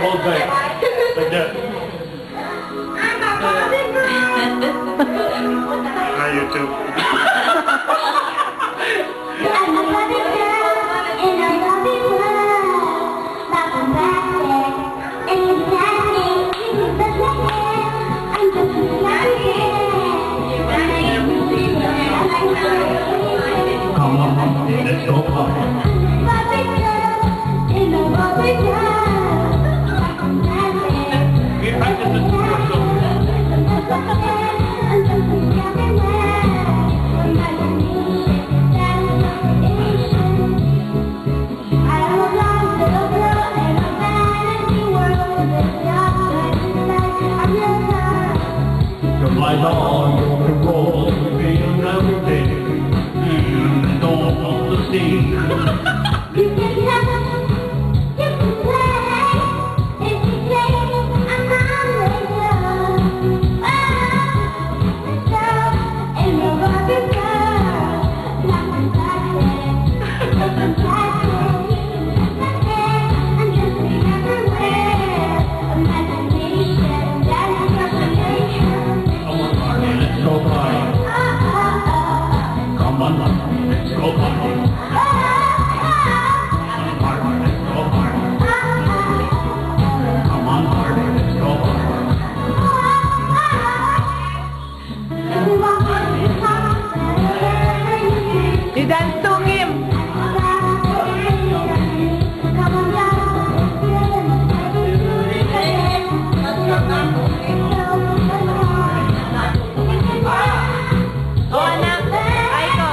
whole day. Like that. Hi, YouTube. Come on, let's go party. We practice this before, so. Your life on your roll, being everything. Don't want to see. You can have it, you can play. If you play, I'm with you. And you're rocking girl, not my plastic, not my plastic. I'm just everywhere. Imagination, that's imagination. Come on, Marty, let's go party. Come on, Marty, let's go party. You dance to him. Oh, anak, Aiko.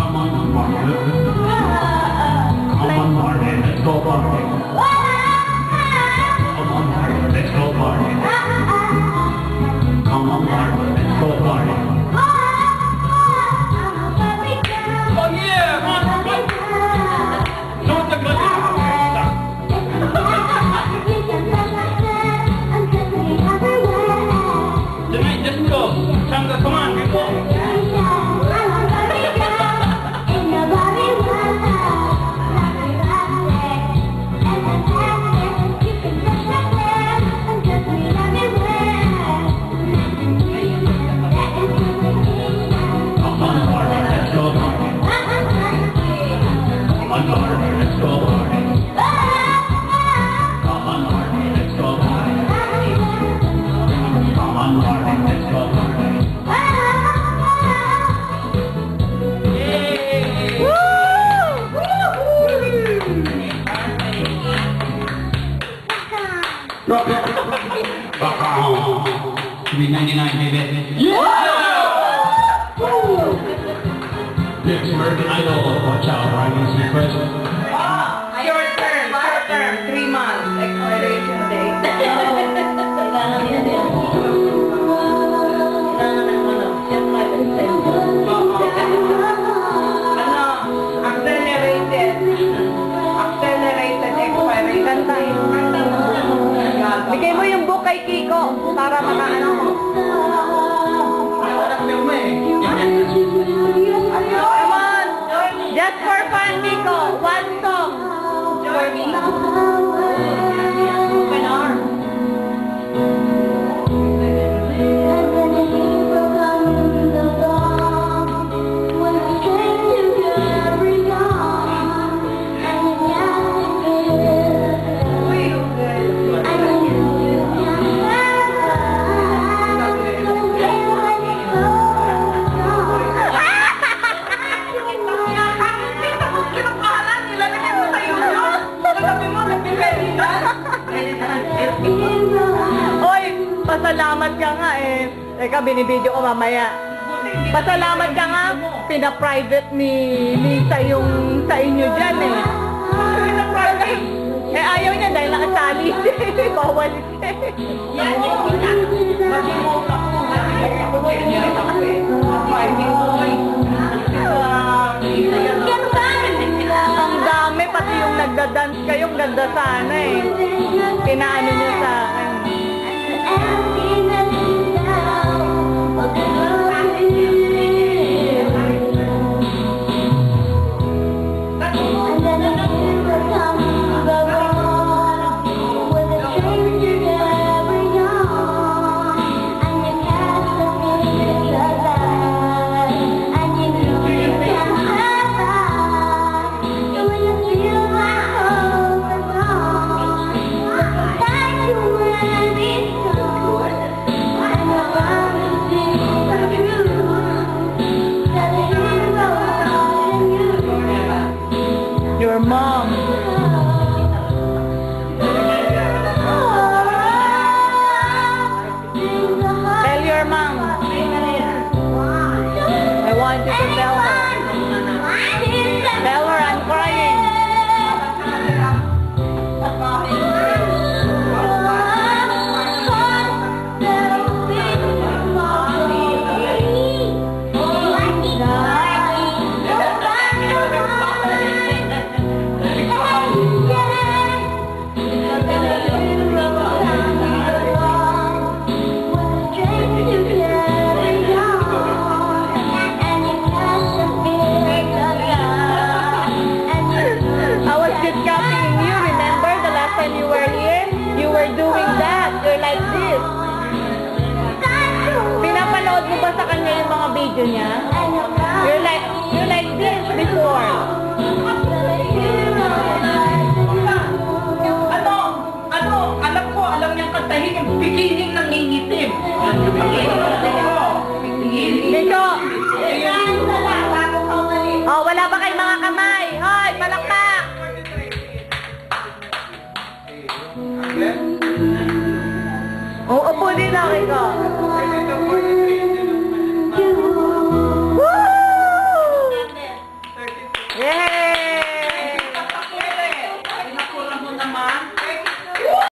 Come on, Marty. Come on, Marty, let's go party. Come on, Marty, let's go party. Come on, Marty, let's go party. Oh yeah, man. Don't the money. Tonight, just go. Sandra, come on, we go. Give me 99, baby. Yeah! Next American Idol. Watch out, Ryan Seacrest. Short term, 3 months, expiration date. Accelerated expiration date. Bigay mo yung book kay Kiko para makaano mo. Come on! Just for fun, Kiko. One song. For me. Open arms. Oy, pasalamat ka nga eh. Teka, binibidyo ko mamaya. Pasalamat ka nga, pina-private ni Lisa yung sa inyo dyan eh. Eh ayaw niya dahil nakasali. Bawal siya. Ang dami, pati yung nagda-dance kayong ganda sana eh. Pinaano niya sa akin. video niya? You like this before? Alam niyang kantahin yung bikining nangingitim. Dito! Oh, wala ba kayong mga kamay? Hoy, palakpak! Oh, upo din ako ikaw. Woo! Yay!